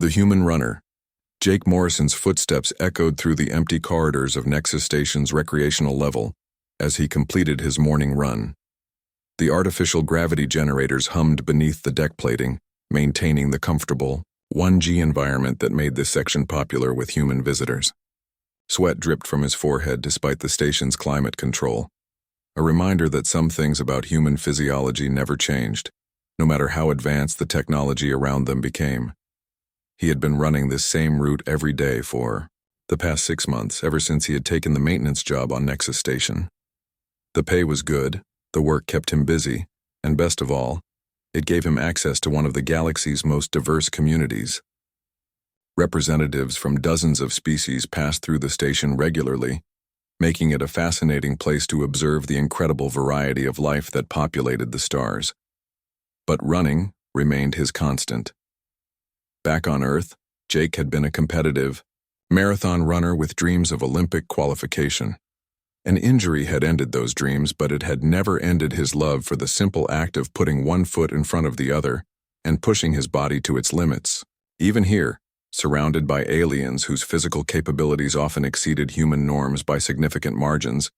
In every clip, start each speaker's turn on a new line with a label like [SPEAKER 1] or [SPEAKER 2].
[SPEAKER 1] The human runner. Jake Morrison's footsteps echoed through the empty corridors of Nexus Station's recreational level as he completed his morning run. The artificial gravity generators hummed beneath the deck plating, maintaining the comfortable 1G environment that made this section popular with human visitors. Sweat dripped from his forehead despite the station's climate control, a reminder that some things about human physiology never changed, no matter how advanced the technology around them became. He had been running this same route every day for the past 6 months, ever since he had taken the maintenance job on Nexus Station. The pay was good, the work kept him busy, and best of all, it gave him access to one of the galaxy's most diverse communities. Representatives from dozens of species passed through the station regularly, making it a fascinating place to observe the incredible variety of life that populated the stars. But running remained his constant. Back on Earth, Jake had been a competitive, marathon runner with dreams of Olympic qualification. An injury had ended those dreams, but it had never ended his love for the simple act of putting one foot in front of the other and pushing his body to its limits. Even here, surrounded by aliens whose physical capabilities often exceeded human norms by significant margins,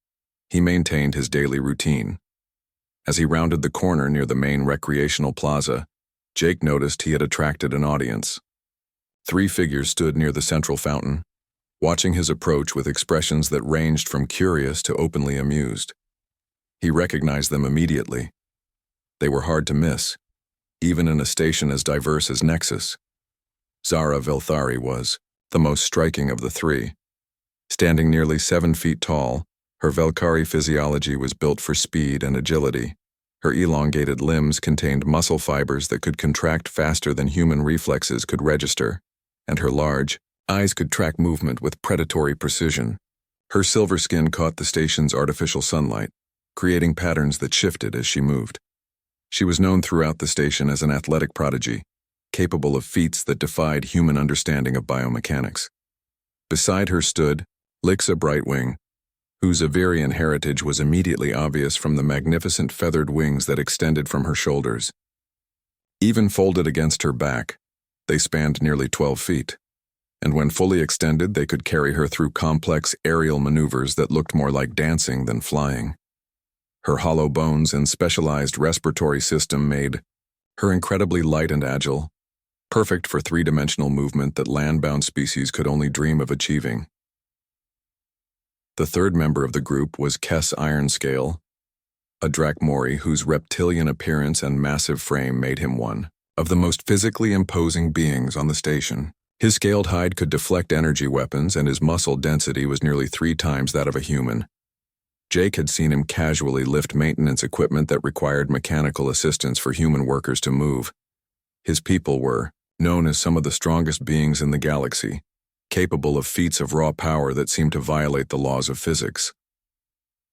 [SPEAKER 1] he maintained his daily routine. As he rounded the corner near the main recreational plaza, Jake noticed he had attracted an audience. 3 figures stood near the central fountain, watching his approach with expressions that ranged from curious to openly amused. He recognized them immediately. They were hard to miss, even in a station as diverse as Nexus. Zara Velthari was the most striking of the 3. Standing nearly 7 feet tall, her Velkari physiology was built for speed and agility. Her elongated limbs contained muscle fibers that could contract faster than human reflexes could register, and her large eyes could track movement with predatory precision. Her silver skin caught the station's artificial sunlight, creating patterns that shifted as she moved. She was known throughout the station as an athletic prodigy, capable of feats that defied human understanding of biomechanics. Beside her stood Lixa Brightwing, whose Averian heritage was immediately obvious from the magnificent feathered wings that extended from her shoulders. Even folded against her back, they spanned nearly 12 feet, and when fully extended, they could carry her through complex aerial maneuvers that looked more like dancing than flying. Her hollow bones and specialized respiratory system made her incredibly light and agile, perfect for 3-dimensional movement that land-bound species could only dream of achieving. The third member of the group was Kess Ironscale, a Drakmori whose reptilian appearance and massive frame made him one of the most physically imposing beings on the station. His scaled hide could deflect energy weapons, and his muscle density was nearly 3 times that of a human. Jake had seen him casually lift maintenance equipment that required mechanical assistance for human workers to move. His people were known as some of the strongest beings in the galaxy, capable of feats of raw power that seemed to violate the laws of physics.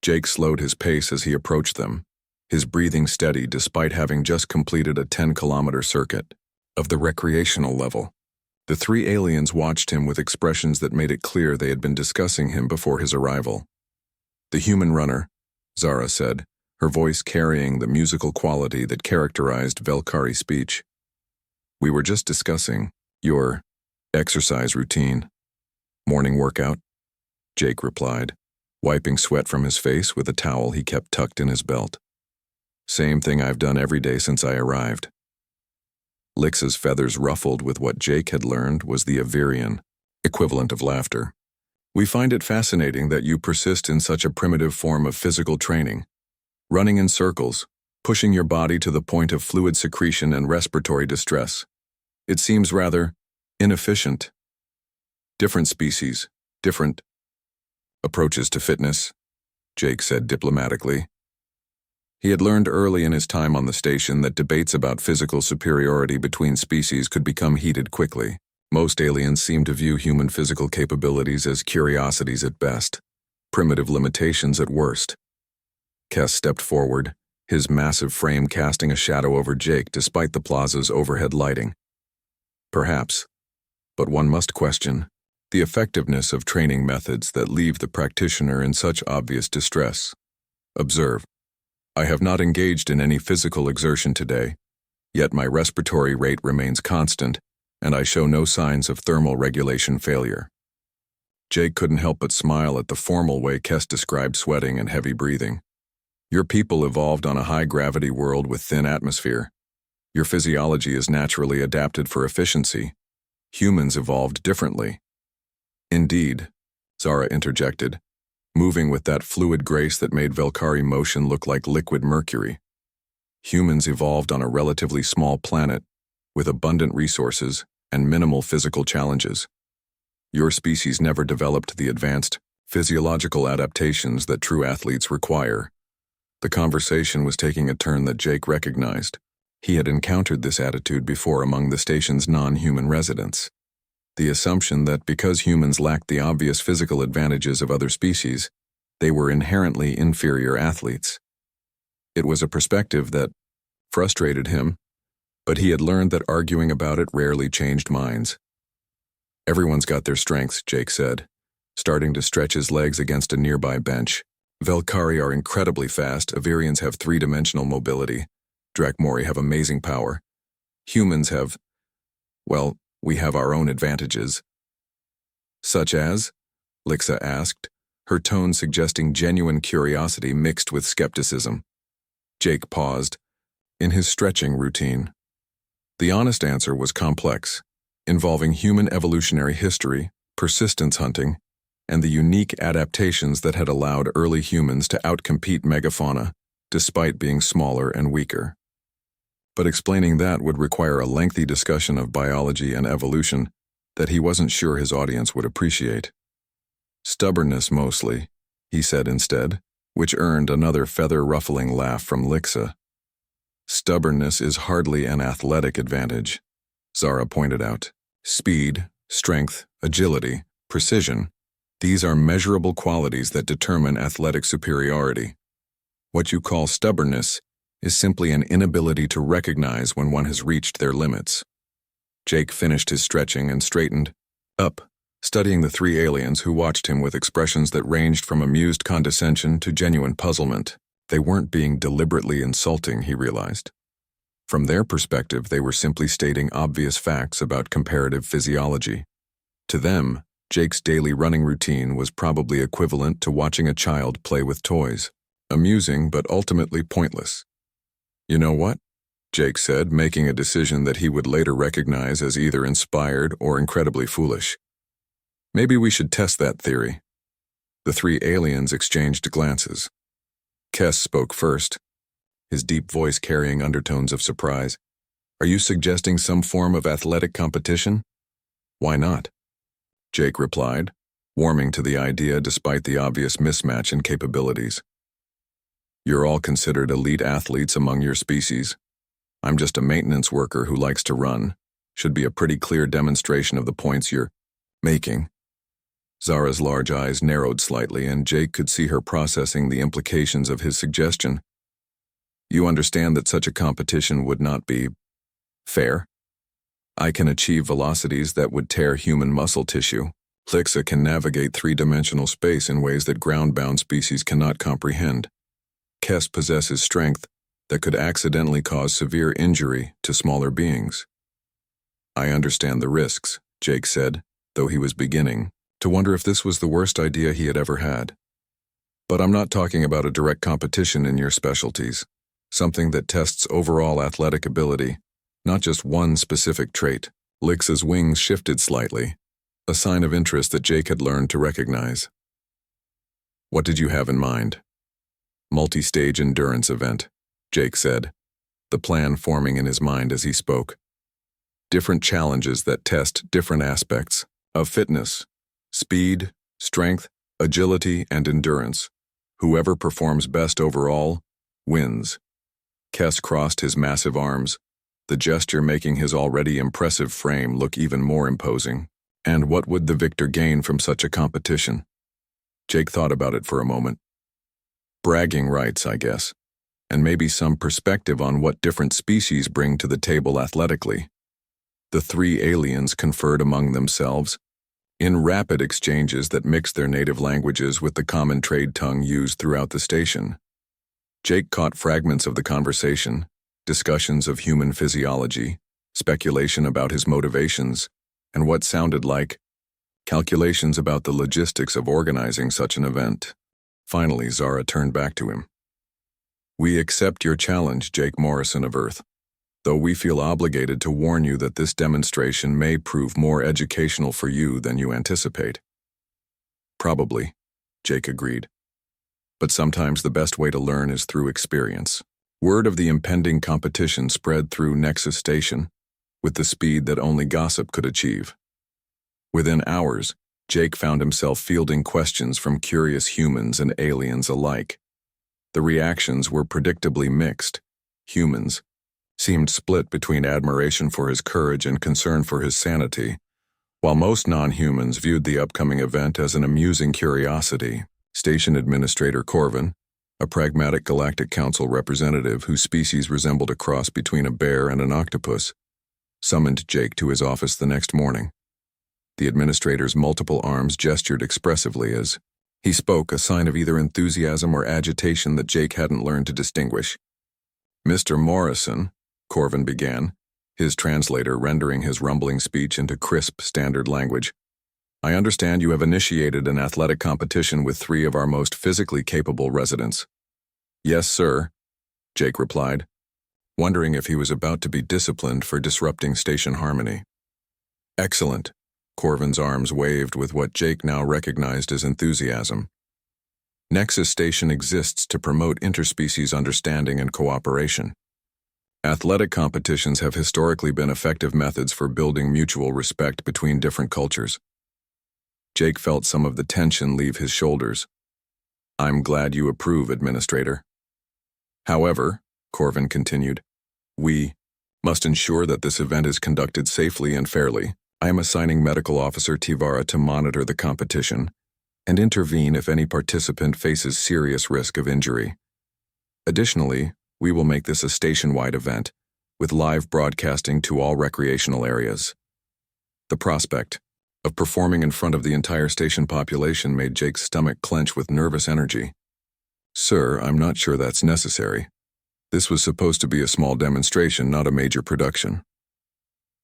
[SPEAKER 1] Jake slowed his pace as he approached them, his breathing steady despite having just completed a 10-kilometer circuit of the recreational level. The 3 aliens watched him with expressions that made it clear they had been discussing him before his arrival. "The human runner," Zara said, her voice carrying the musical quality that characterized Velkari speech. "We were just discussing your exercise routine." "Morning workout," Jake replied, wiping sweat from his face with a towel he kept tucked in his belt. "Same thing I've done every day since I arrived." Lixa's feathers ruffled with what Jake had learned was the Averian equivalent of laughter. "We find it fascinating that you persist in such a primitive form of physical training, running in circles, pushing your body to the point of fluid secretion and respiratory distress. It seems rather inefficient. Different species, different approaches to fitness," Jake said diplomatically. He had learned early in his time on the station that debates about physical superiority between species could become heated quickly. Most aliens seemed to view human physical capabilities as curiosities at best, primitive limitations at worst. Kess stepped forward, his massive frame casting a shadow over Jake despite the plaza's overhead lighting. "Perhaps, but one must question the effectiveness of training methods that leave the practitioner in such obvious distress. Observe. I have not engaged in any physical exertion today, yet my respiratory rate remains constant, and I show no signs of thermal regulation failure. Jake couldn't help but smile at the formal way Kes described sweating and heavy breathing. Your people evolved on a high-gravity world with thin atmosphere. Your physiology is naturally adapted for efficiency. Humans evolved differently. Indeed, Zara interjected, moving with that fluid grace that made Velkari motion look like liquid mercury. Humans evolved on a relatively small planet with abundant resources and minimal physical challenges. Your species never developed the advanced physiological adaptations that true athletes require. The conversation was taking a turn that Jake recognized. He had encountered this attitude before among the station's non-human residents. The assumption that because humans lacked the obvious physical advantages of other species, they were inherently inferior athletes. It was a perspective that frustrated him, but he had learned that arguing about it rarely changed minds. Everyone's got their strengths, Jake said, starting to stretch his legs against a nearby bench. Velkari are incredibly fast, Avirians have three-dimensional mobility, Drakmori have amazing power. Humans have, well, we have our own advantages. Such as? Lixa asked, her tone suggesting genuine curiosity mixed with skepticism. Jake paused, in his stretching routine. The honest answer was complex, involving human evolutionary history, persistence hunting, and the unique adaptations that had allowed early humans to outcompete megafauna, despite being smaller and weaker. But explaining that would require a lengthy discussion of biology and evolution that he wasn't sure his audience would appreciate. Stubbornness mostly, he said instead, which earned another feather-ruffling laugh from Lixa. Stubbornness is hardly an athletic advantage, Zara pointed out. Speed, strength, agility, precision, these are measurable qualities that determine athletic superiority. What you call stubbornness is simply an inability to recognize when one has reached their limits. Jake finished his stretching and straightened up, studying the three aliens who watched him with expressions that ranged from amused condescension to genuine puzzlement. They weren't being deliberately insulting, he realized. From their perspective, they were simply stating obvious facts about comparative physiology. To them, Jake's daily running routine was probably equivalent to watching a child play with toys. Amusing, but ultimately pointless. You know what? Jake said, making a decision that he would later recognize as either inspired or incredibly foolish. Maybe we should test that theory. The three aliens exchanged glances. Kes spoke first, his deep voice carrying undertones of surprise. Are you suggesting some form of athletic competition? Why not? Jake replied, warming to the idea despite the obvious mismatch in capabilities. You're all considered elite athletes among your species. I'm just a maintenance worker who likes to run. Should be a pretty clear demonstration of the points you're making. Zara's large eyes narrowed slightly, and Jake could see her processing the implications of his suggestion. You understand that such a competition would not be fair? I can achieve velocities that would tear human muscle tissue. Lixa can navigate three-dimensional space in ways that ground-bound species cannot comprehend. Kes possesses strength that could accidentally cause severe injury to smaller beings. I understand the risks, Jake said, though he was beginning to wonder if this was the worst idea he had ever had. But I'm not talking about a direct competition in your specialties, something that tests overall athletic ability, not just one specific trait. Lixa's wings shifted slightly, a sign of interest that Jake had learned to recognize. What did you have in mind? Multi-stage endurance event, Jake said, the plan forming in his mind as he spoke. Different challenges that test different aspects of fitness, speed, strength, agility, and endurance. Whoever performs best overall wins. Kes crossed his massive arms, the gesture making his already impressive frame look even more imposing. And what would the victor gain from such a competition? Jake thought about it for a moment. Bragging rights, I guess, and maybe some perspective on what different species bring to the table athletically. The three aliens conferred among themselves, in rapid exchanges that mixed their native languages with the common trade tongue used throughout the station. Jake caught fragments of the conversation, discussions of human physiology, speculation about his motivations, and what sounded like calculations about the logistics of organizing such an event. Finally, Zara turned back to him. "We accept your challenge, Jake Morrison of Earth, though we feel obligated to warn you that this demonstration may prove more educational for you than you anticipate." "Probably," Jake agreed. "But sometimes the best way to learn is through experience." Word of the impending competition spread through Nexus Station with the speed that only gossip could achieve. Within hours, Jake found himself fielding questions from curious humans and aliens alike. The reactions were predictably mixed. Humans seemed split between admiration for his courage and concern for his sanity, while most non-humans viewed the upcoming event as an amusing curiosity. Station Administrator Corvin, a pragmatic Galactic Council representative whose species resembled a cross between a bear and an octopus, summoned Jake to his office the next morning. The administrator's multiple arms gestured expressively as he spoke, a sign of either enthusiasm or agitation that Jake hadn't learned to distinguish. "Mr. Morrison," Corvin began, his translator rendering his rumbling speech into crisp, standard language, "I understand you have initiated an athletic competition with 3 of our most physically capable residents." "Yes, sir," Jake replied, wondering if he was about to be disciplined for disrupting station harmony. "Excellent." Corvin's arms waved with what Jake now recognized as enthusiasm. "Nexus Station exists to promote interspecies understanding and cooperation. Athletic competitions have historically been effective methods for building mutual respect between different cultures." Jake felt some of the tension leave his shoulders. "I'm glad you approve, Administrator. However," Corvin continued, "we must ensure that this event is conducted safely and fairly. I am assigning Medical Officer Tivara to monitor the competition and intervene if any participant faces serious risk of injury. Additionally, we will make this a station-wide event, with live broadcasting to all recreational areas." The prospect of performing in front of the entire station population made Jake's stomach clench with nervous energy. "Sir, I'm not sure that's necessary. This was supposed to be a small demonstration, not a major production."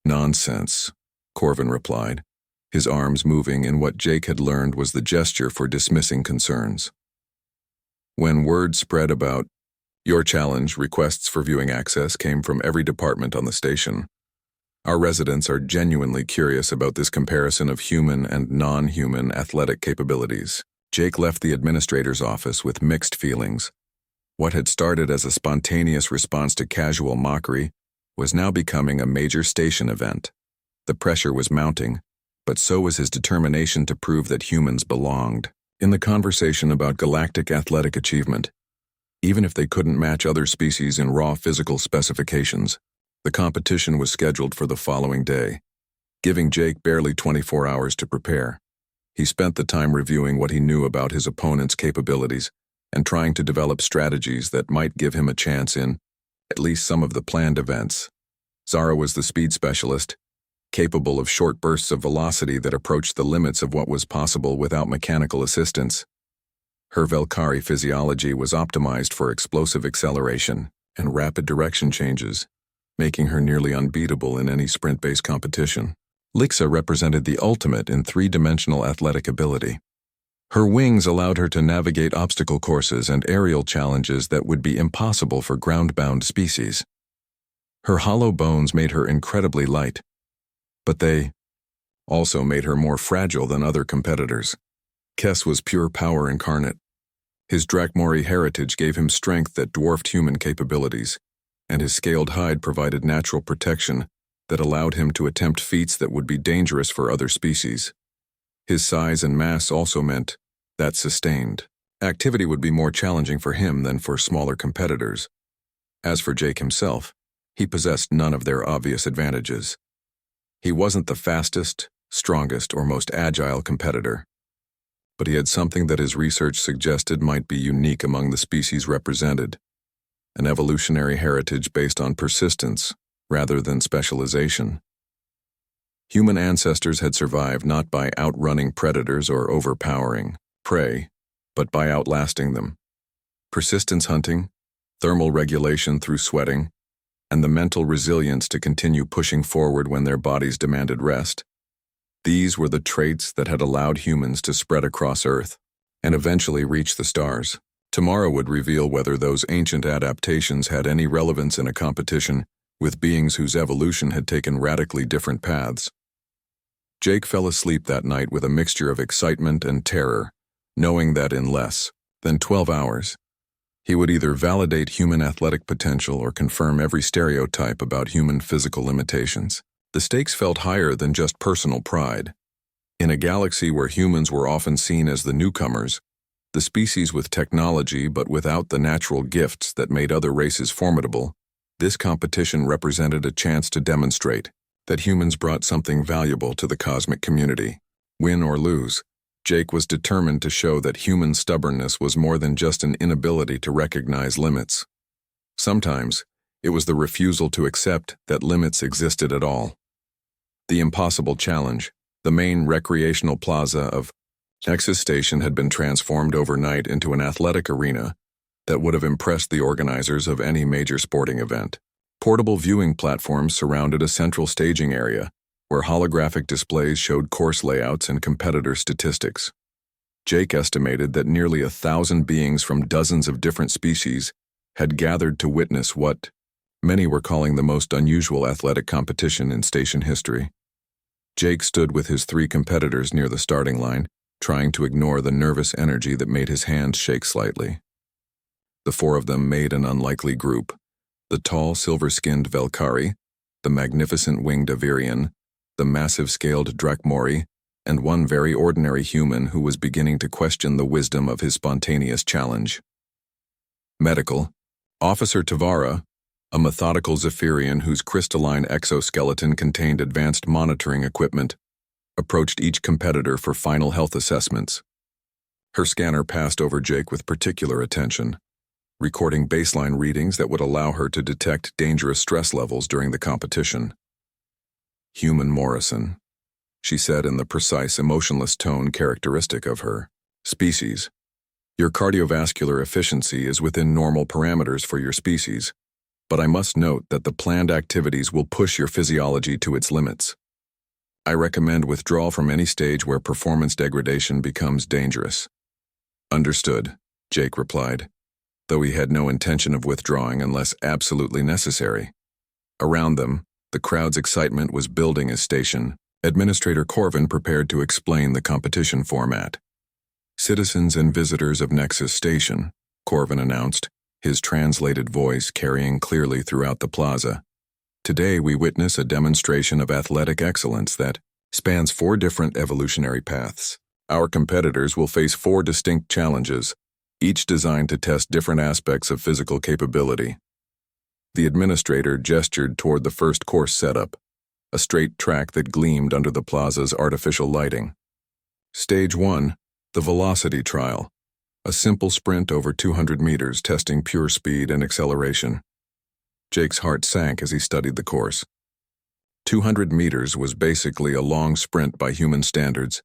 [SPEAKER 1] "Nonsense," Corvin replied, his arms moving in what Jake had learned was the gesture for dismissing concerns. When word spread about your challenge, requests for viewing access came from every department on the station. Our residents are genuinely curious about this comparison of human and non-human athletic capabilities. Jake left the administrator's office with mixed feelings. What had started as a spontaneous response to casual mockery was now becoming a major station event. The pressure was mounting, but so was his determination to prove that humans belonged. In the conversation about galactic athletic achievement, even if they couldn't match other species in raw physical specifications, the competition was scheduled for the following day, giving Jake barely 24 hours to prepare. He spent the time reviewing what he knew about his opponent's capabilities and trying to develop strategies that might give him a chance in at least some of the planned events. Zara was the speed specialist, capable of short bursts of velocity that approached the limits of what was possible without mechanical assistance. Her Velkari physiology was optimized for explosive acceleration and rapid direction changes, making her nearly unbeatable in any sprint-based competition. Lixa represented the ultimate in 3-dimensional athletic ability. Her wings allowed her to navigate obstacle courses and aerial challenges that would be impossible for ground-bound species. Her hollow bones made her incredibly light, but they also made her more fragile than other competitors. Kess was pure power incarnate. His Drakmori heritage gave him strength that dwarfed human capabilities, and his scaled hide provided natural protection that allowed him to attempt feats that would be dangerous for other species. His size and mass also meant that sustained activity would be more challenging for him than for smaller competitors. As for Jake himself, he possessed none of their obvious advantages. He wasn't the fastest, strongest, or most agile competitor, but he had something that his research suggested might be unique among the species represented, an evolutionary heritage based on persistence rather than specialization. Human ancestors had survived not by outrunning predators or overpowering prey, but by outlasting them. Persistence hunting, thermal regulation through sweating, and the mental resilience to continue pushing forward when their bodies demanded rest. These were the traits that had allowed humans to spread across Earth and eventually reach the stars. Tomorrow would reveal whether those ancient adaptations had any relevance in a competition with beings whose evolution had taken radically different paths. Jake fell asleep that night with a mixture of excitement and terror, knowing that in less than 12 hours, he would either validate human athletic potential or confirm every stereotype about human physical limitations. The stakes felt higher than just personal pride. In a galaxy where humans were often seen as the newcomers, the species with technology but without the natural gifts that made other races formidable, this competition represented a chance to demonstrate that humans brought something valuable to the cosmic community. Win or lose, Jake was determined to show that human stubbornness was more than just an inability to recognize limits. Sometimes, it was the refusal to accept that limits existed at all. The impossible challenge, the main recreational plaza of Nexus Station, had been transformed overnight into an athletic arena that would have impressed the organizers of any major sporting event. Portable viewing platforms surrounded a central staging area, where holographic displays showed course layouts and competitor statistics. Jake estimated that nearly 1,000 beings from dozens of different species had gathered to witness what many were calling the most unusual athletic competition in station history. Jake stood with his 3 competitors near the starting line, trying to ignore the nervous energy that made his hands shake slightly. The 4 of them made an unlikely group: the tall, silver-skinned Velkari, the magnificent winged Avirian, the massive-scaled Drakmori, and one very ordinary human who was beginning to question the wisdom of his spontaneous challenge. Medical, Officer Tavara, a methodical Zephyrian whose crystalline exoskeleton contained advanced monitoring equipment, approached each competitor for final health assessments. Her scanner passed over Jake with particular attention, recording baseline readings that would allow her to detect dangerous stress levels during the competition. "Human Morrison," she said in the precise, emotionless tone characteristic of her species. "Your cardiovascular efficiency is within normal parameters for your species, but I must note that the planned activities will push your physiology to its limits. I recommend withdrawal from any stage where performance degradation becomes dangerous." "Understood," Jake replied, though he had no intention of withdrawing unless absolutely necessary. Around them, the crowd's excitement was building as Station Administrator Corvin prepared to explain the competition format. "Citizens and visitors of Nexus Station," Corvin announced, his translated voice carrying clearly throughout the plaza. "Today we witness a demonstration of athletic excellence that spans 4 different evolutionary paths. Our competitors will face 4 distinct challenges, each designed to test different aspects of physical capability." The administrator gestured toward the first course setup, a straight track that gleamed under the plaza's artificial lighting. Stage 1, the velocity trial, a simple sprint over 200 meters testing pure speed and acceleration. Jake's heart sank as he studied the course. 200 meters was basically a long sprint by human standards,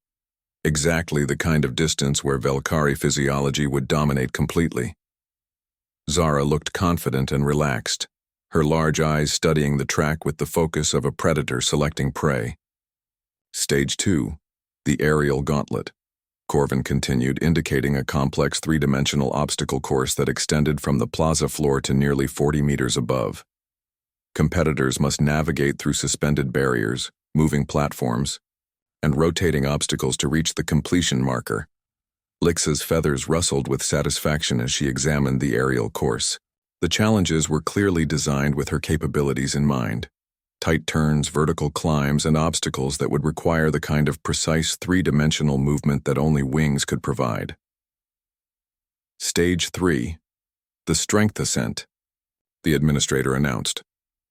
[SPEAKER 1] exactly the kind of distance where Velkari physiology would dominate completely. Zara looked confident and relaxed, her large eyes studying the track with the focus of a predator selecting prey. Stage 2, the aerial gauntlet, Corvin continued, indicating a complex 3-dimensional obstacle course that extended from the plaza floor to nearly 40 meters above. Competitors must navigate through suspended barriers, moving platforms, and rotating obstacles to reach the completion marker. Lixa's feathers rustled with satisfaction as she examined the aerial course. The challenges were clearly designed with her capabilities in mind: tight turns, vertical climbs, and obstacles that would require the kind of precise 3-dimensional movement that only wings could provide. Stage 3, the strength ascent, the administrator announced,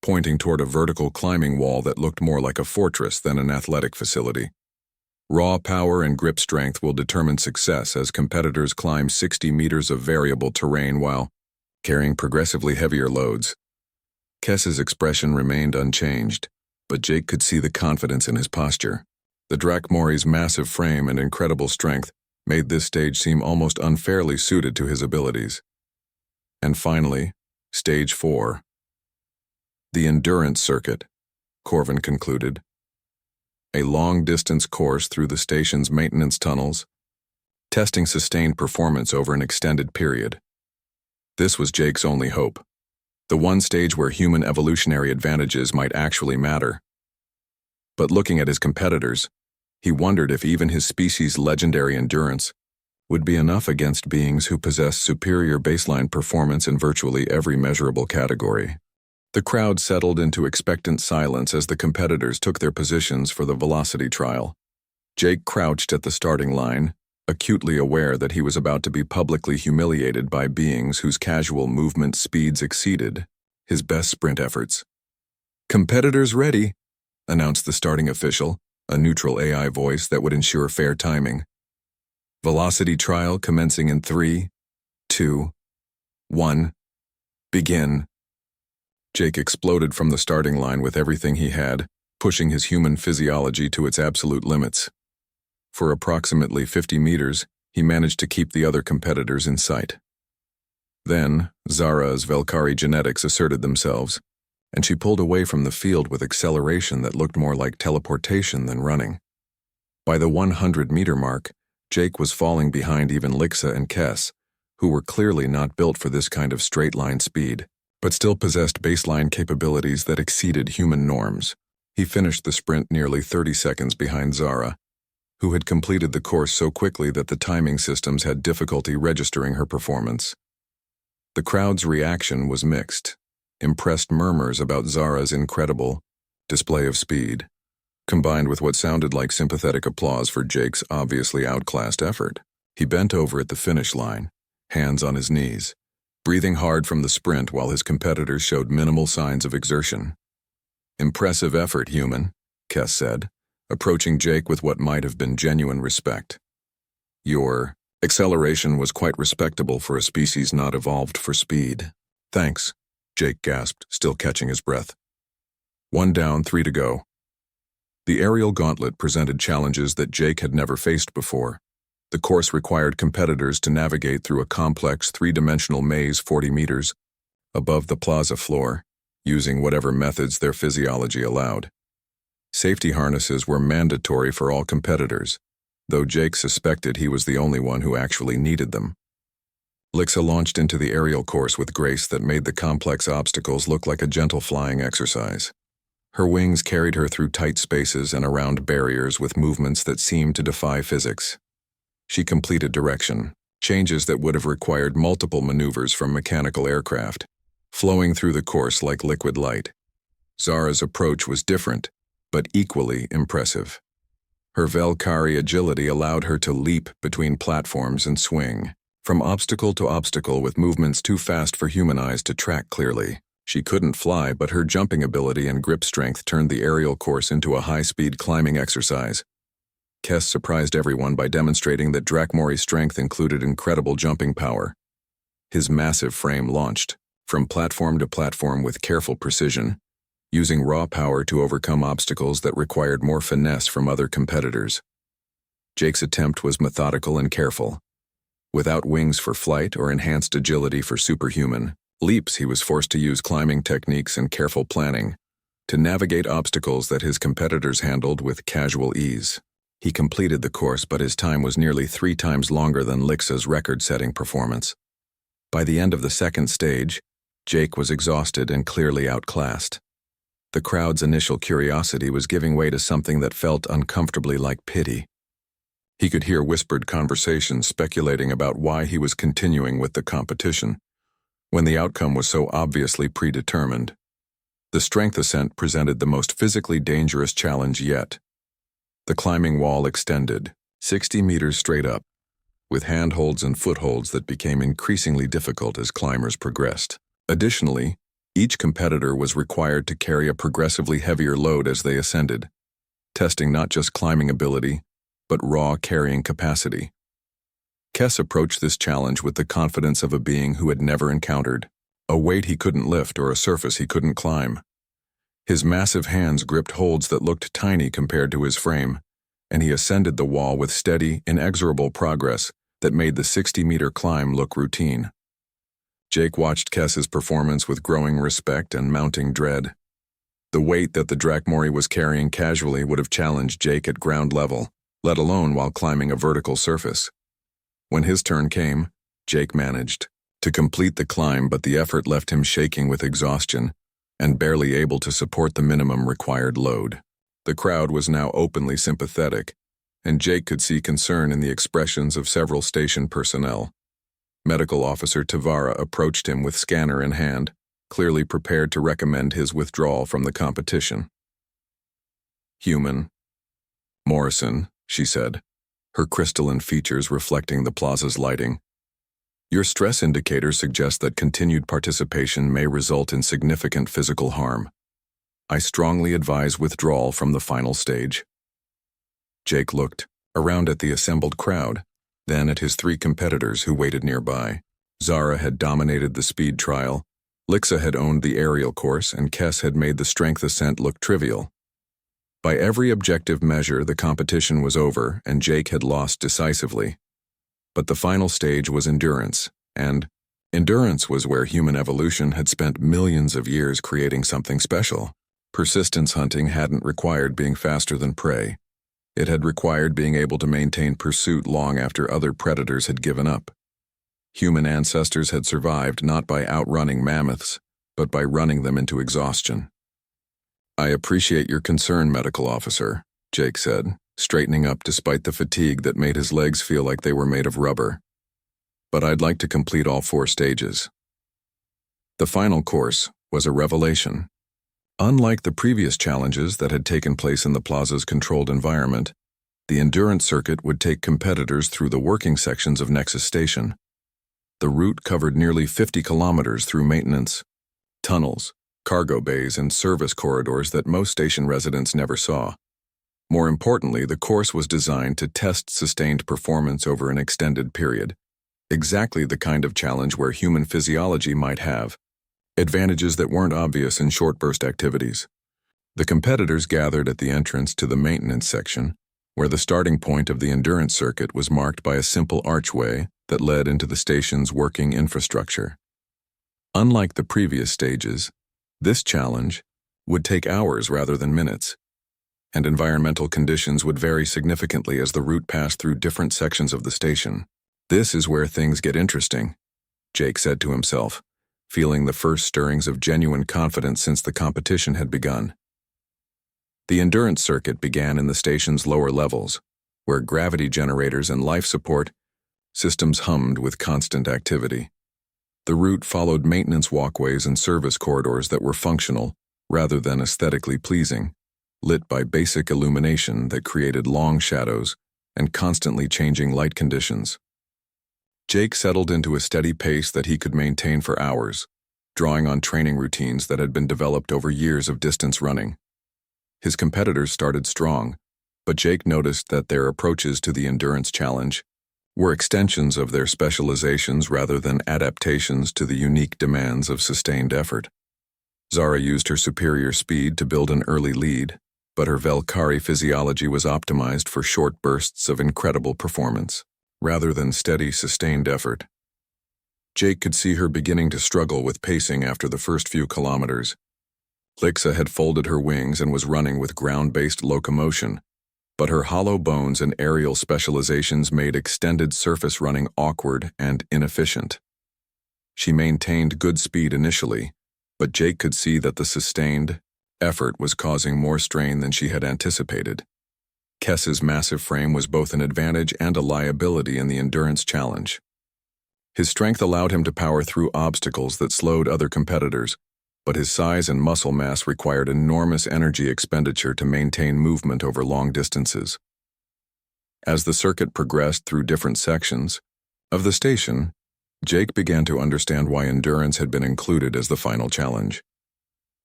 [SPEAKER 1] pointing toward a vertical climbing wall that looked more like a fortress than an athletic facility. Raw power and grip strength will determine success as competitors climb 60 meters of variable terrain while carrying progressively heavier loads. Kess's expression remained unchanged, but Jake could see the confidence in his posture. The Drakmori's massive frame and incredible strength made this stage seem almost unfairly suited to his abilities. And finally, Stage 4, The endurance circuit, Corvin concluded. A long-distance course through the station's maintenance tunnels, testing sustained performance over an extended period. This was Jake's only hope, the one stage where human evolutionary advantages might actually matter. But looking at his competitors, he wondered if even his species' legendary endurance would be enough against beings who possess superior baseline performance in virtually every measurable category. The crowd settled into expectant silence as the competitors took their positions for the velocity trial. Jake crouched at the starting line, acutely aware that he was about to be publicly humiliated by beings whose casual movement speeds exceeded his best sprint efforts. "Competitors ready," announced the starting official, a neutral AI voice that would ensure fair timing. "Velocity trial commencing in 3, 2, 1. Begin." Jake exploded from the starting line with everything he had, pushing his human physiology to its absolute limits. For approximately 50 meters, he managed to keep the other competitors in sight. Then, Zara's Velkari genetics asserted themselves, and she pulled away from the field with acceleration that looked more like teleportation than running. By the 100-meter mark, Jake was falling behind even Lixa and Kess, who were clearly not built for this kind of straight-line speed, but still possessed baseline capabilities that exceeded human norms. He finished the sprint nearly 30 seconds behind Zara, who had completed the course so quickly that the timing systems had difficulty registering her performance. The crowd's reaction was mixed, impressed murmurs about Zara's incredible display of speed, combined with what sounded like sympathetic applause for Jake's obviously outclassed effort. He bent over at the finish line, hands on his knees, breathing hard from the sprint while his competitors showed minimal signs of exertion. "Impressive effort, human," Kess said, approaching Jake with what might have been genuine respect. "Your acceleration was quite respectable for a species not evolved for speed." "Thanks," Jake gasped, still catching his breath. 1 down, 3 to go. The aerial gauntlet presented challenges that Jake had never faced before. The course required competitors to navigate through a complex three-dimensional maze 40 meters above the plaza floor, using whatever methods their physiology allowed. Safety harnesses were mandatory for all competitors, though Jake suspected he was the only one who actually needed them. Lixa launched into the aerial course with grace that made the complex obstacles look like a gentle flying exercise. Her wings carried her through tight spaces and around barriers with movements that seemed to defy physics. She completed direction, changes that would have required multiple maneuvers from mechanical aircraft, flowing through the course like liquid light. Zara's approach was different, but equally impressive. Her Velkari agility allowed her to leap between platforms and swing, from obstacle to obstacle with movements too fast for human eyes to track clearly. She couldn't fly, but her jumping ability and grip strength turned the aerial course into a high-speed climbing exercise. Kess surprised everyone by demonstrating that Drakmori's strength included incredible jumping power. His massive frame launched, from platform to platform with careful precision, using raw power to overcome obstacles that required more finesse from other competitors. Jake's attempt was methodical and careful. Without wings for flight or enhanced agility for superhuman leaps, he was forced to use climbing techniques and careful planning to navigate obstacles that his competitors handled with casual ease. He completed the course, but his time was nearly 3 times longer than Lixa's record-setting performance. By the end of the second stage, Jake was exhausted and clearly outclassed. The crowd's initial curiosity was giving way to something that felt uncomfortably like pity. He could hear whispered conversations speculating about why he was continuing with the competition, when the outcome was so obviously predetermined. The strength ascent presented the most physically dangerous challenge yet. The climbing wall extended, 60 meters straight up, with handholds and footholds that became increasingly difficult as climbers progressed. Additionally, each competitor was required to carry a progressively heavier load as they ascended, testing not just climbing ability, but raw carrying capacity. Kess approached this challenge with the confidence of a being who had never encountered a weight he couldn't lift or a surface he couldn't climb. His massive hands gripped holds that looked tiny compared to his frame, and he ascended the wall with steady, inexorable progress that made the 60-meter climb look routine. Jake watched Kess's performance with growing respect and mounting dread. The weight that the Drakmori was carrying casually would have challenged Jake at ground level, let alone while climbing a vertical surface. When his turn came, Jake managed to complete the climb, but the effort left him shaking with exhaustion and barely able to support the minimum required load. The crowd was now openly sympathetic, and Jake could see concern in the expressions of several station personnel. Medical Officer Tavara approached him with scanner in hand, clearly prepared to recommend his withdrawal from the competition. "Human Morrison," she said, her crystalline features reflecting the plaza's lighting. "Your stress indicators suggest that continued participation may result in significant physical harm. I strongly advise withdrawal from the final stage." Jake looked around at the assembled crowd, then at his 3 competitors who waited nearby. Zara had dominated the speed trial, Lixa had owned the aerial course, and Kess had made the strength ascent look trivial. By every objective measure, the competition was over, and Jake had lost decisively. But the final stage was endurance, and endurance was where human evolution had spent millions of years creating something special. Persistence hunting hadn't required being faster than prey. It had required being able to maintain pursuit long after other predators had given up. Human ancestors had survived not by outrunning mammoths, but by running them into exhaustion. "I appreciate your concern, Medical Officer," Jake said, straightening up despite the fatigue that made his legs feel like they were made of rubber. "But I'd like to complete all 4 stages." The final course was a revelation. Unlike the previous challenges that had taken place in the plaza's controlled environment, the endurance circuit would take competitors through the working sections of Nexus Station. The route covered nearly 50 kilometers through maintenance, tunnels, cargo bays, and service corridors that most station residents never saw. More importantly, the course was designed to test sustained performance over an extended period, exactly the kind of challenge where human physiology might have advantages that weren't obvious in short-burst activities. The competitors gathered at the entrance to the maintenance section, where the starting point of the endurance circuit was marked by a simple archway that led into the station's working infrastructure. Unlike the previous stages, this challenge would take hours rather than minutes, and environmental conditions would vary significantly as the route passed through different sections of the station. "This is where things get interesting," Jake said to himself, feeling the first stirrings of genuine confidence since the competition had begun. The endurance circuit began in the station's lower levels, where gravity generators and life support systems hummed with constant activity. The route followed maintenance walkways and service corridors that were functional rather than aesthetically pleasing, lit by basic illumination that created long shadows and constantly changing light conditions. Jake settled into a steady pace that he could maintain for hours, drawing on training routines that had been developed over years of distance running. His competitors started strong, but Jake noticed that their approaches to the endurance challenge were extensions of their specializations rather than adaptations to the unique demands of sustained effort. Zara used her superior speed to build an early lead, but her Velkari physiology was optimized for short bursts of incredible performance, rather than steady, sustained effort. Jake could see her beginning to struggle with pacing after the first few kilometers. Lixa had folded her wings and was running with ground-based locomotion, but her hollow bones and aerial specializations made extended surface running awkward and inefficient. She maintained good speed initially, but Jake could see that the sustained effort was causing more strain than she had anticipated. Kess's massive frame was both an advantage and a liability in the endurance challenge. His strength allowed him to power through obstacles that slowed other competitors, but his size and muscle mass required enormous energy expenditure to maintain movement over long distances. As the circuit progressed through different sections of the station, Jake began to understand why endurance had been included as the final challenge.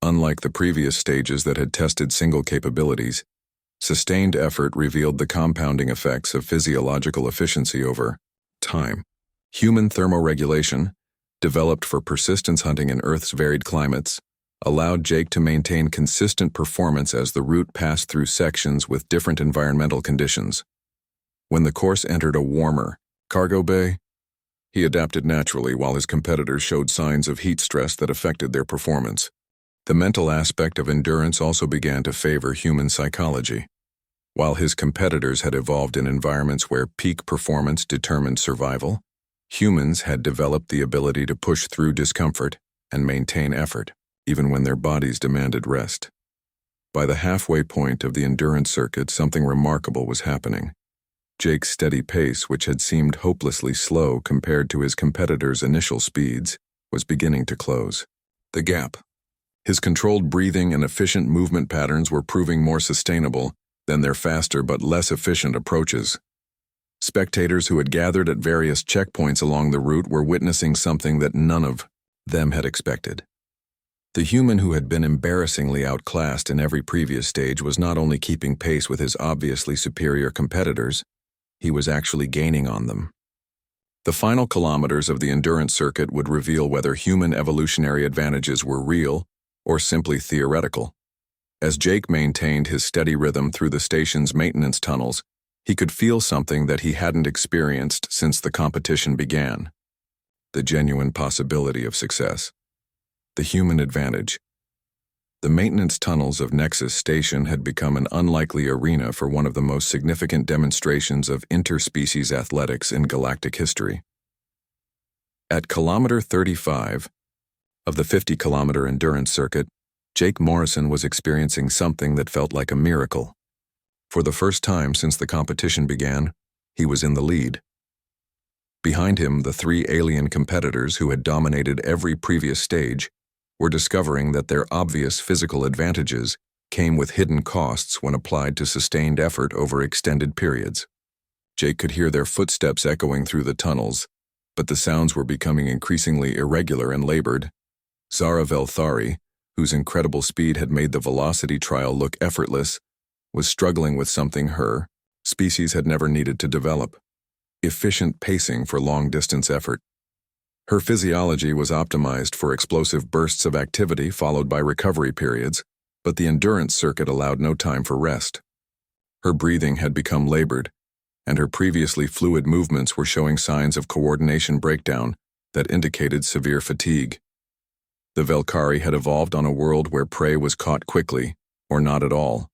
[SPEAKER 1] Unlike the previous stages that had tested single capabilities, sustained effort revealed the compounding effects of physiological efficiency over time. Human thermoregulation, developed for persistence hunting in Earth's varied climates, allowed Jake to maintain consistent performance as the route passed through sections with different environmental conditions. When the course entered a warmer cargo bay, he adapted naturally while his competitors showed signs of heat stress that affected their performance. The mental aspect of endurance also began to favor human psychology. While his competitors had evolved in environments where peak performance determined survival, humans had developed the ability to push through discomfort and maintain effort, even when their bodies demanded rest. By the halfway point of the endurance circuit, something remarkable was happening. Jake's steady pace, which had seemed hopelessly slow compared to his competitors' initial speeds, was beginning to close. The gap. His controlled breathing and efficient movement patterns were proving more sustainable than their faster but less efficient approaches. Spectators who had gathered at various checkpoints along the route were witnessing something that none of them had expected. The human who had been embarrassingly outclassed in every previous stage was not only keeping pace with his obviously superior competitors, he was actually gaining on them. The final kilometers of the endurance circuit would reveal whether human evolutionary advantages were real or simply theoretical. As Jake maintained his steady rhythm through the station's maintenance tunnels, he could feel something that he hadn't experienced since the competition began. The genuine possibility of success. The human advantage. The maintenance tunnels of Nexus Station had become an unlikely arena for one of the most significant demonstrations of interspecies athletics in galactic history. At kilometer 35 of the 50-kilometer endurance circuit, Jake Morrison was experiencing something that felt like a miracle. For the first time since the competition began, he was in the lead. Behind him, the three alien competitors who had dominated every previous stage were discovering that their obvious physical advantages came with hidden costs when applied to sustained effort over extended periods. Jake could hear their footsteps echoing through the tunnels, but the sounds were becoming increasingly irregular and labored. Zara Velthari, whose incredible speed had made the velocity trial look effortless, was struggling with something her species had never needed to develop: efficient pacing for long-distance effort. Her physiology was optimized for explosive bursts of activity followed by recovery periods, but the endurance circuit allowed no time for rest. Her breathing had become labored, and her previously fluid movements were showing signs of coordination breakdown that indicated severe fatigue. The Velkari had evolved on a world where prey was caught quickly, or not at all.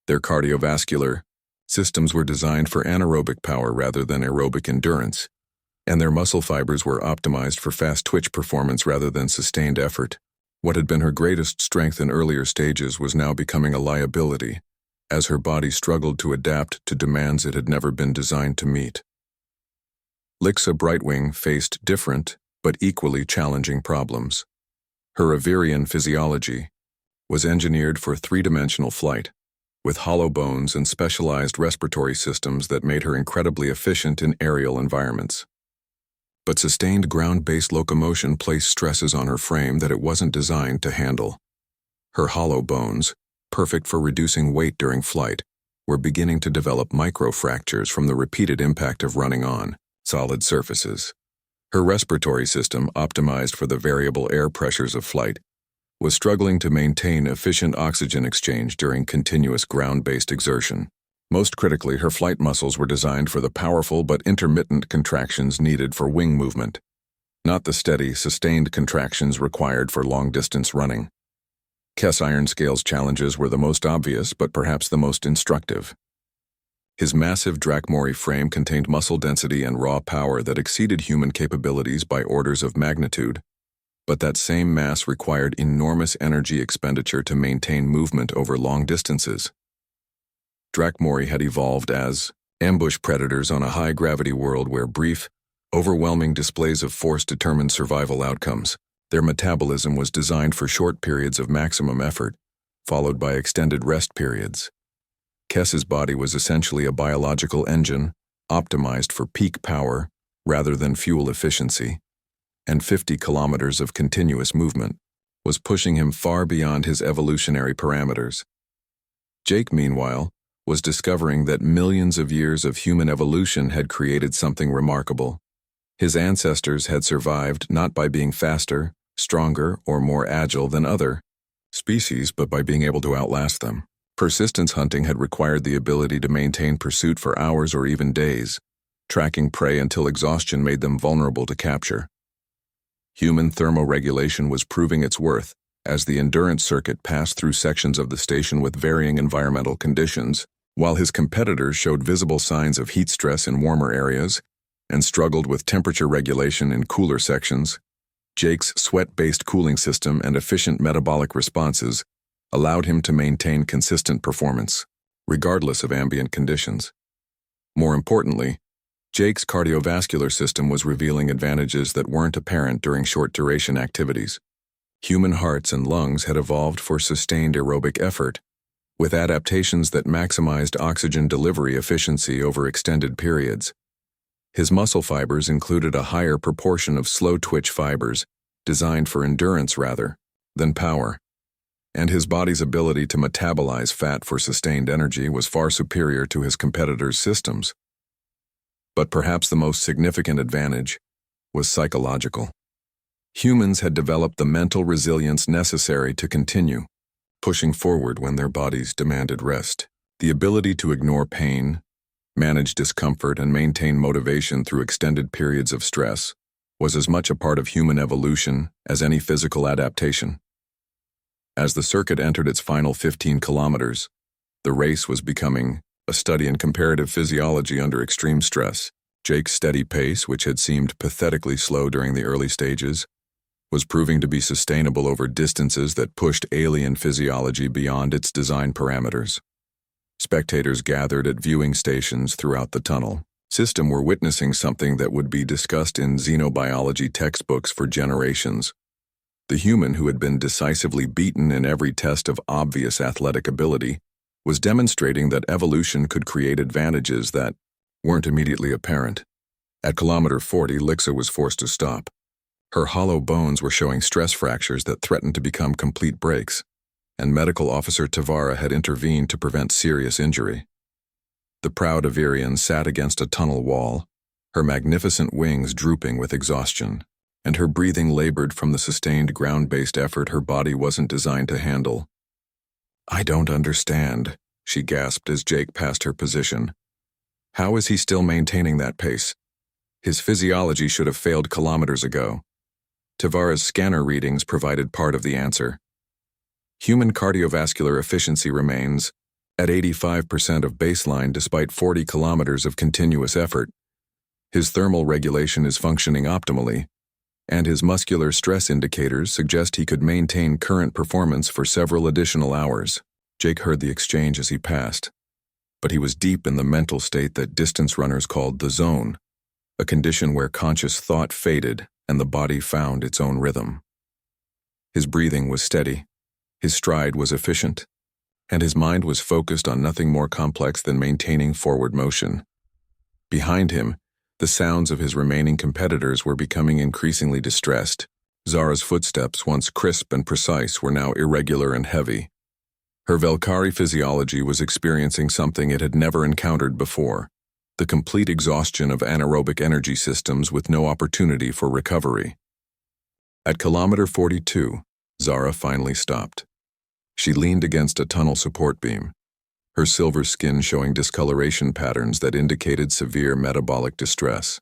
[SPEAKER 1] Their cardiovascular systems were designed for anaerobic power rather than aerobic endurance, and their muscle fibers were optimized for fast twitch performance rather than sustained effort. What had been her greatest strength in earlier stages was now becoming a liability, as her body struggled to adapt to demands it had never been designed to meet. Lixa Brightwing faced different, but equally challenging problems. Her Avirian physiology was engineered for three-dimensional flight, with hollow bones and specialized respiratory systems that made her incredibly efficient in aerial environments. But sustained ground-based locomotion placed stresses on her frame that it wasn't designed to handle. Her hollow bones, perfect for reducing weight during flight, were beginning to develop microfractures from the repeated impact of running on solid surfaces. Her respiratory system, optimized for the variable air pressures of flight, was struggling to maintain efficient oxygen exchange during continuous ground-based exertion. Most critically, her flight muscles were designed for the powerful but intermittent contractions needed for wing movement, not the steady, sustained contractions required for long-distance running. Kes Ironscale's challenges were the most obvious, but perhaps the most instructive. His massive Drakmori frame contained muscle density and raw power that exceeded human capabilities by orders of magnitude, but that same mass required enormous energy expenditure to maintain movement over long distances. Drakmori had evolved as ambush predators on a high-gravity world where brief, overwhelming displays of force determined survival outcomes. Their metabolism was designed for short periods of maximum effort, followed by extended rest periods. Kes's body was essentially a biological engine, optimized for peak power rather than fuel efficiency, and 50 kilometers of continuous movement was pushing him far beyond his evolutionary parameters. Jake, meanwhile, was discovering that millions of years of human evolution had created something remarkable. His ancestors had survived not by being faster, stronger, or more agile than other species, but by being able to outlast them. Persistence hunting had required the ability to maintain pursuit for hours or even days, tracking prey until exhaustion made them vulnerable to capture. Human thermoregulation was proving its worth, as the endurance circuit passed through sections of the station with varying environmental conditions, while his competitors showed visible signs of heat stress in warmer areas and struggled with temperature regulation in cooler sections. Jake's sweat-based cooling system and efficient metabolic responses allowed him to maintain consistent performance, regardless of ambient conditions. More importantly, Jake's cardiovascular system was revealing advantages that weren't apparent during short-duration activities. Human hearts and lungs had evolved for sustained aerobic effort, with adaptations that maximized oxygen delivery efficiency over extended periods. His muscle fibers included a higher proportion of slow-twitch fibers, designed for endurance rather than power, and his body's ability to metabolize fat for sustained energy was far superior to his competitors' systems. But perhaps the most significant advantage was psychological. Humans had developed the mental resilience necessary to continue, pushing forward when their bodies demanded rest. The ability to ignore pain, manage discomfort, and maintain motivation through extended periods of stress was as much a part of human evolution as any physical adaptation. As the circuit entered its final 15 kilometers, the race was becoming a study in comparative physiology under extreme stress. Jake's steady pace, which had seemed pathetically slow during the early stages, was proving to be sustainable over distances that pushed alien physiology beyond its design parameters. Spectators gathered at viewing stations throughout the tunnel system were witnessing something that would be discussed in xenobiology textbooks for generations. The human who had been decisively beaten in every test of obvious athletic ability was demonstrating that evolution could create advantages that weren't immediately apparent. At kilometer 40, Lixa was forced to stop. Her hollow bones were showing stress fractures that threatened to become complete breaks, and Medical Officer Tavara had intervened to prevent serious injury. The proud Avirian sat against a tunnel wall, her magnificent wings drooping with exhaustion, and her breathing labored from the sustained ground-based effort her body wasn't designed to handle. "I don't understand," she gasped as Jake passed her position. "How is he still maintaining that pace? His physiology should have failed kilometers ago." Tavara's scanner readings provided part of the answer. Human cardiovascular efficiency remains at 85% of baseline despite 40 kilometers of continuous effort. His thermal regulation is functioning optimally, and his muscular stress indicators suggest he could maintain current performance for several additional hours. Jake heard the exchange as he passed, but he was deep in the mental state that distance runners called the zone, a condition where conscious thought faded and the body found its own rhythm. His breathing was steady, his stride was efficient, and his mind was focused on nothing more complex than maintaining forward motion. Behind him, the sounds of his remaining competitors were becoming increasingly distressed. Zara's footsteps, once crisp and precise, were now irregular and heavy. Her Valkyrie physiology was experiencing something it had never encountered before, the complete exhaustion of anaerobic energy systems with no opportunity for recovery. At kilometer 42, Zara finally stopped. She leaned against a tunnel support beam, her silver skin showing discoloration patterns that indicated severe metabolic distress.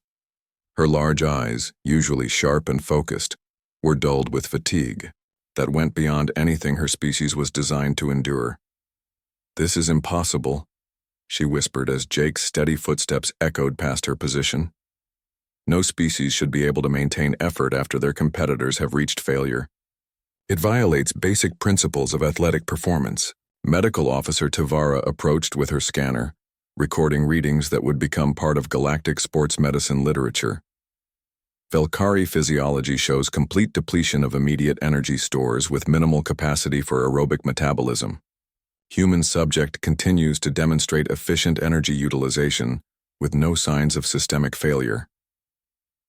[SPEAKER 1] Her large eyes, usually sharp and focused, were dulled with fatigue that went beyond anything her species was designed to endure. "This is impossible," she whispered as Jake's steady footsteps echoed past her position. "No species should be able to maintain effort after their competitors have reached failure. It violates basic principles of athletic performance." Medical Officer Tavara approached with her scanner, recording readings that would become part of Galactic sports medicine literature. Valkyrie physiology shows complete depletion of immediate energy stores with minimal capacity for aerobic metabolism. Human subject continues to demonstrate efficient energy utilization with no signs of systemic failure.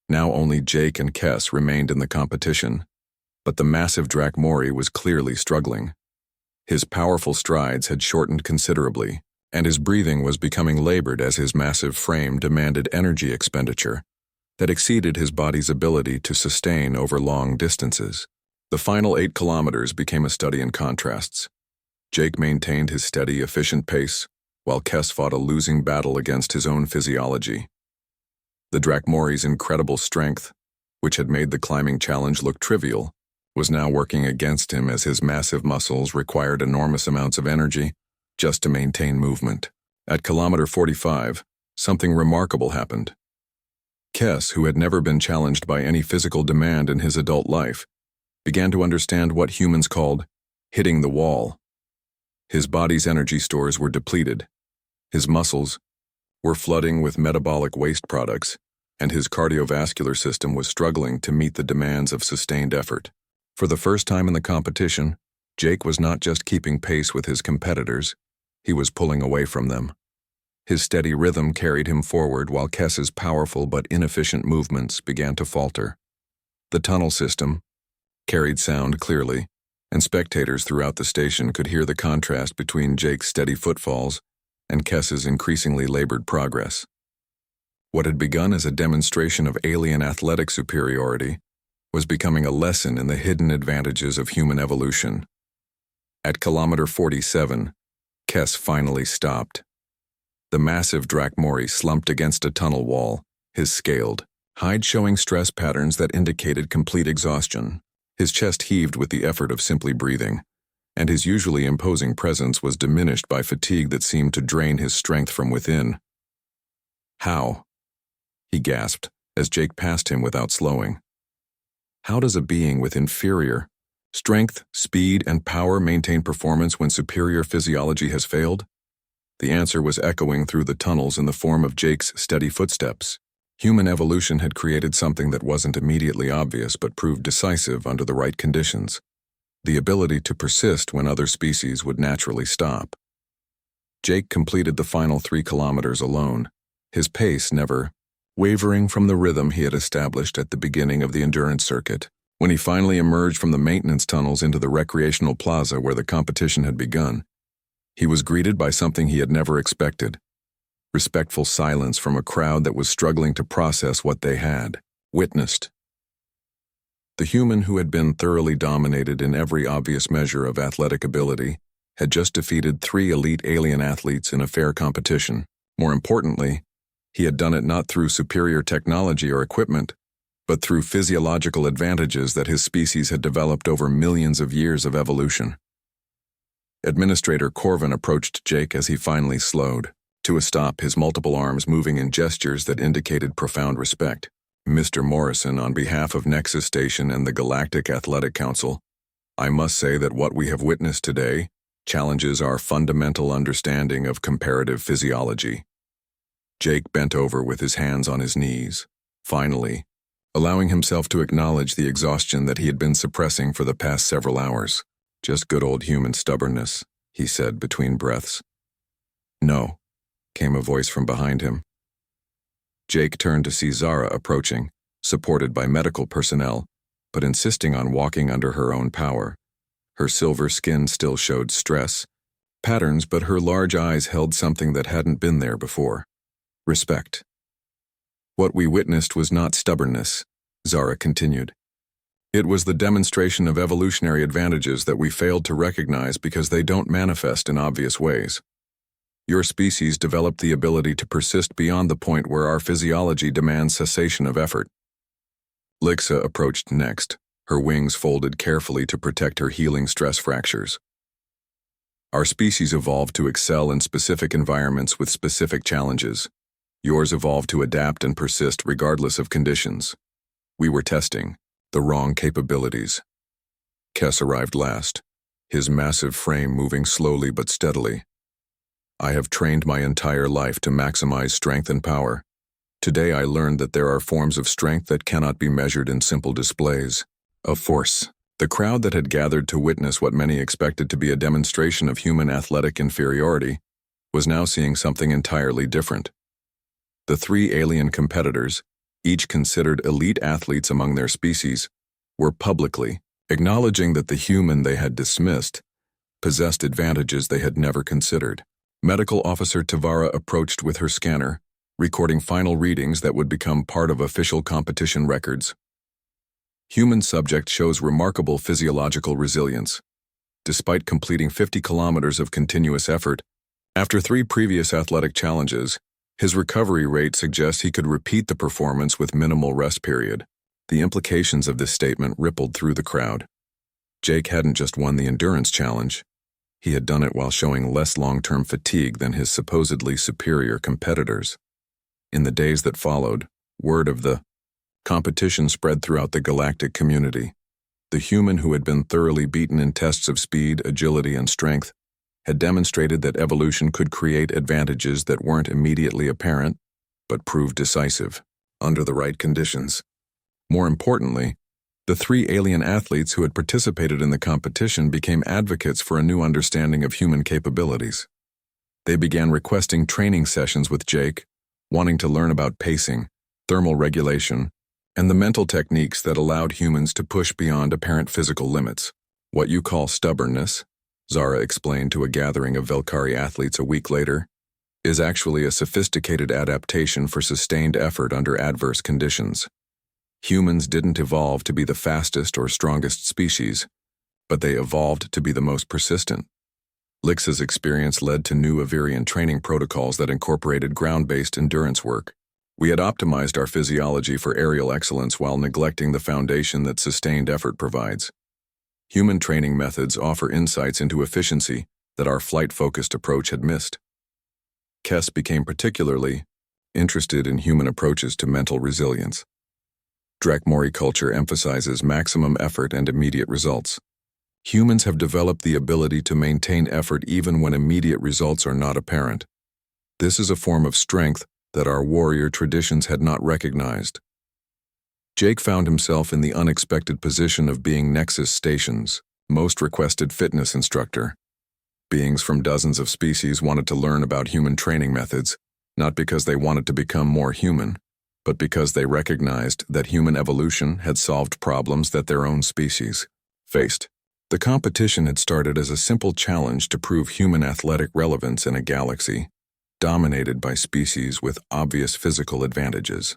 [SPEAKER 1] Now only Jake and Kess remained in the competition, but the massive Drakmori was clearly struggling. His powerful strides had shortened considerably, and his breathing was becoming labored as his massive frame demanded energy expenditure that exceeded his body's ability to sustain over long distances. The final 8 kilometers became a study in contrasts. Jake maintained his steady, efficient pace, while Kess fought a losing battle against his own physiology. The Drakmori's incredible strength, which had made the climbing challenge look trivial, was now working against him as his massive muscles required enormous amounts of energy just to maintain movement. At kilometer 45, something remarkable happened. Kes, who had never been challenged by any physical demand in his adult life, began to understand what humans called hitting the wall. His body's energy stores were depleted, his muscles were flooding with metabolic waste products, and his cardiovascular system was struggling to meet the demands of sustained effort. For the first time in the competition, Jake was not just keeping pace with his competitors, he was pulling away from them. His steady rhythm carried him forward while Kes's powerful but inefficient movements began to falter. The tunnel system carried sound clearly, and spectators throughout the station could hear the contrast between Jake's steady footfalls and Kes's increasingly labored progress. What had begun as a demonstration of alien athletic superiority was becoming a lesson in the hidden advantages of human evolution. At kilometer 47, Kes finally stopped. The massive Drakmori slumped against a tunnel wall, his scaled hide showing stress patterns that indicated complete exhaustion. His chest heaved with the effort of simply breathing, and his usually imposing presence was diminished by fatigue that seemed to drain his strength from within. "How?" he gasped as Jake passed him without slowing. How does a being with inferior strength, speed, and power maintain performance when superior physiology has failed? The answer was echoing through the tunnels in the form of Jake's steady footsteps. Human evolution had created something that wasn't immediately obvious but proved decisive under the right conditions: the ability to persist when other species would naturally stop. Jake completed the final 3 kilometers alone, his pace never wavering from the rhythm he had established at the beginning of the endurance circuit. When he finally emerged from the maintenance tunnels into the recreational plaza where the competition had begun, he was greeted by something he had never expected: respectful silence from a crowd that was struggling to process what they had witnessed. The human who had been thoroughly dominated in every obvious measure of athletic ability had just defeated 3 elite alien athletes in a fair competition. More importantly, he had done it not through superior technology or equipment, but through physiological advantages that his species had developed over millions of years of evolution. Administrator Corvin approached Jake as he finally slowed to a stop, his multiple arms moving in gestures that indicated profound respect. "Mr. Morrison, on behalf of Nexus Station and the Galactic Athletic Council, I must say that what we have witnessed today challenges our fundamental understanding of comparative physiology." Jake bent over with his hands on his knees, finally, allowing himself to acknowledge the exhaustion that he had been suppressing for the past several hours. "Just good old human stubbornness," he said between breaths. "No," came a voice from behind him. Jake turned to see Zara approaching, supported by medical personnel, but insisting on walking under her own power. Her silver skin still showed stress patterns, but her large eyes held something that hadn't been there before: respect. "What we witnessed was not stubbornness," Zara continued. "It was the demonstration of evolutionary advantages that we failed to recognize because they don't manifest in obvious ways. Your species developed the ability to persist beyond the point where our physiology demands cessation of effort." Lixa approached next, her wings folded carefully to protect her healing stress fractures. "Our species evolved to excel in specific environments with specific challenges. Yours evolved to adapt and persist regardless of conditions. We were testing the wrong capabilities." Kes arrived last, his massive frame moving slowly but steadily. "I have trained my entire life to maximize strength and power. Today I learned that there are forms of strength that cannot be measured in simple displays of force." The crowd that had gathered to witness what many expected to be a demonstration of human athletic inferiority was now seeing something entirely different. The 3 alien competitors, each considered elite athletes among their species, were publicly acknowledging that the human they had dismissed possessed advantages they had never considered. Medical Officer Tavara approached with her scanner, recording final readings that would become part of official competition records. Human subject shows remarkable physiological resilience. Despite completing 50 kilometers of continuous effort, after 3 previous athletic challenges, his recovery rate suggests he could repeat the performance with minimal rest period. The implications of this statement rippled through the crowd. Jake hadn't just won the endurance challenge, he had done it while showing less long-term fatigue than his supposedly superior competitors. In the days that followed, word of the competition spread throughout the galactic community. The human who had been thoroughly beaten in tests of speed, agility, and strength had demonstrated that evolution could create advantages that weren't immediately apparent, but proved decisive, under the right conditions. More importantly, the 3 alien athletes who had participated in the competition became advocates for a new understanding of human capabilities. They began requesting training sessions with Jake, wanting to learn about pacing, thermal regulation, and the mental techniques that allowed humans to push beyond apparent physical limits. What you call stubbornness, Zara explained to a gathering of Velkari athletes a week later, is actually a sophisticated adaptation for sustained effort under adverse conditions. Humans didn't evolve to be the fastest or strongest species, but they evolved to be the most persistent. Lix's experience led to new Avirian training protocols that incorporated ground-based endurance work. We had optimized our physiology for aerial excellence while neglecting the foundation that sustained effort provides. Human training methods offer insights into efficiency that our flight-focused approach had missed. Kess became particularly interested in human approaches to mental resilience. Drakmori culture emphasizes maximum effort and immediate results. Humans have developed the ability to maintain effort even when immediate results are not apparent. This is a form of strength that our warrior traditions had not recognized. Jake found himself in the unexpected position of being Nexus Station's most requested fitness instructor. Beings from dozens of species wanted to learn about human training methods, not because they wanted to become more human, but because they recognized that human evolution had solved problems that their own species faced. The competition had started as a simple challenge to prove human athletic relevance in a galaxy dominated by species with obvious physical advantages.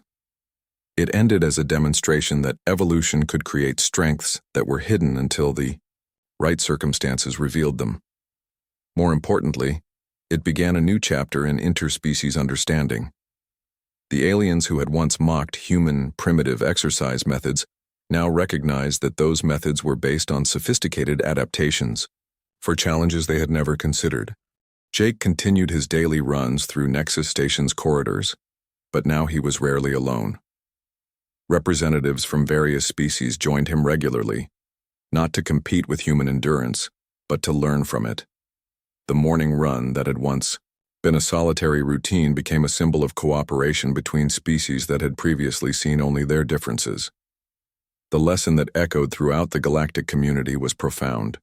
[SPEAKER 1] It ended as a demonstration that evolution could create strengths that were hidden until the right circumstances revealed them. More importantly, it began a new chapter in interspecies understanding. The aliens who had once mocked human primitive exercise methods now recognized that those methods were based on sophisticated adaptations for challenges they had never considered. Jake continued his daily runs through Nexus Station's corridors, but now he was rarely alone. Representatives from various species joined him regularly, not to compete with human endurance, but to learn from it. The morning run that had once been a solitary routine became a symbol of cooperation between species that had previously seen only their differences. The lesson that echoed throughout the galactic community was profound.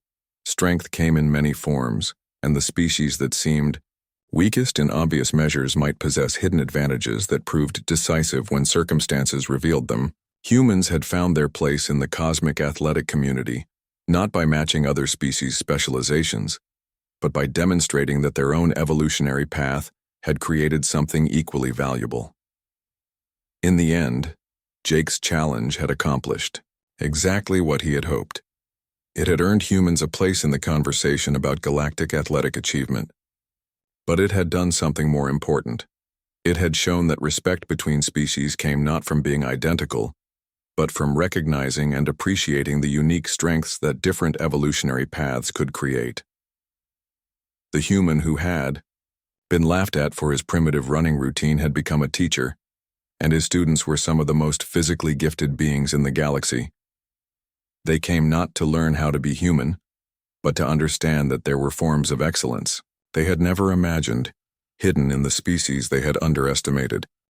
[SPEAKER 1] Strength came in many forms, and the species that seemed weakest in obvious measures might possess hidden advantages that proved decisive when circumstances revealed them. Humans had found their place in the cosmic athletic community, not by matching other species' specializations, but by demonstrating that their own evolutionary path had created something equally valuable. In the end, Jake's challenge had accomplished exactly what he had hoped. It had earned humans a place in the conversation about galactic athletic achievement. But it had done something more important. It had shown that respect between species came not from being identical, but from recognizing and appreciating the unique strengths that different evolutionary paths could create. The human who had been laughed at for his primitive running routine had become a teacher, and his students were some of the most physically gifted beings in the galaxy. They came not to learn how to be human, but to understand that there were forms of excellence they had never imagined, hidden in the species they had underestimated.